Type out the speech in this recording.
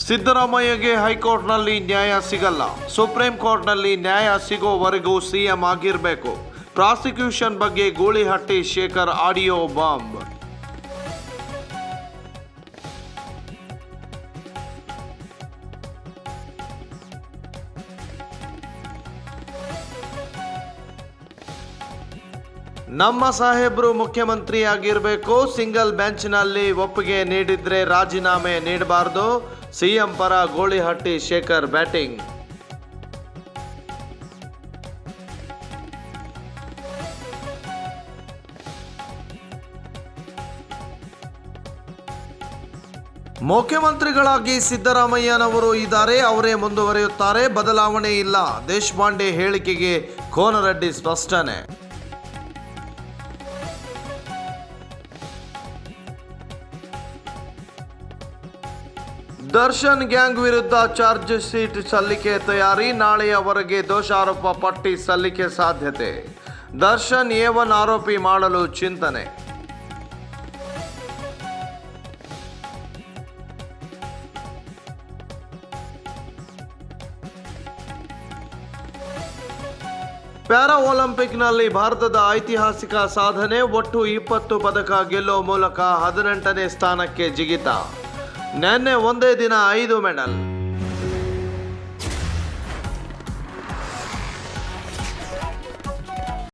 ಸಿದ್ದರಾಮಯ್ಯಗೆ ಹೈಕೋರ್ಟ್ನಲ್ಲಿ ನ್ಯಾಯ ಸಿಗಲ್ಲ. ಸುಪ್ರೀಂ ಕೋರ್ಟ್ನಲ್ಲಿ ನ್ಯಾಯ ಸಿಗೋವರೆಗೂ ಸಿಎಂ ಆಗಿರಬೇಕು. ಪ್ರಾಸಿಕ್ಯೂಷನ್ ಬಗ್ಗೆ ಗೂಳಿಹಟ್ಟಿ ಶೇಖರ್ ಆಡಿಯೋ ಬಾಂಬ್. ನಮ್ಮ ಸಾಹೇಬ್ರು ಮುಖ್ಯಮಂತ್ರಿ ಆಗಿರಬೇಕು. ಸಿಂಗಲ್ ಬೆಂಚ್ನಲ್ಲಿ ಒಪ್ಪಿಗೆ ನೀಡಿದ್ರೆ ರಾಜೀನಾಮೆ ನೀಡಬಾರದು. ಸಿಎಂ ಪರ ಗೂಳಿಹಟ್ಟಿ ಶೇಖರ್ ಬ್ಯಾಟಿಂಗ್. ಮುಖ್ಯಮಂತ್ರಿಗಳಾಗಿ ಸಿದ್ದರಾಮಯ್ಯನವರು ಇದ್ದಾರೆ, ಅವರೇ ಮುಂದುವರಿಯುತ್ತಾರೆ, ಬದಲಾವಣೆ ಇಲ್ಲ. ದೇಶಪಾಂಡೆ ಹೇಳಿಕೆಗೆ ಕೋನರೆಡ್ಡಿ ಸ್ಪಷ್ಟನೆ. ದರ್ಶನ್ ಗ್ಯಾಂಗ್ ವಿರುದ್ಧ ಚಾರ್ಜ್ ಶೀಟ್ ಸಲ್ಲಿಕೆ ತಯಾರಿ. ನಾಳೆಯವರೆಗೆ ದೋಷಾರೋಪ ಪಟ್ಟಿ ಸಲ್ಲಿಕೆ ಸಾಧ್ಯತೆ. ದರ್ಶನ್ A1 ಆರೋಪಿ ಮಾಡಲು ಚಿಂತನೆ. ಪ್ಯಾರಾ ಒಲಿಂಪಿಕ್ನಲ್ಲಿ ಭಾರತದ ಐತಿಹಾಸಿಕ ಸಾಧನೆ. ಒಟ್ಟು 20 ಪದಕ ಗೆಲ್ಲುವ ಮೂಲಕ 18ನೇ ಸ್ಥಾನಕ್ಕೆ ಜಿಗಿತ. ನಿನ್ನೆ ಒಂದೇ ದಿನ 5 ಮೆಡಲ್.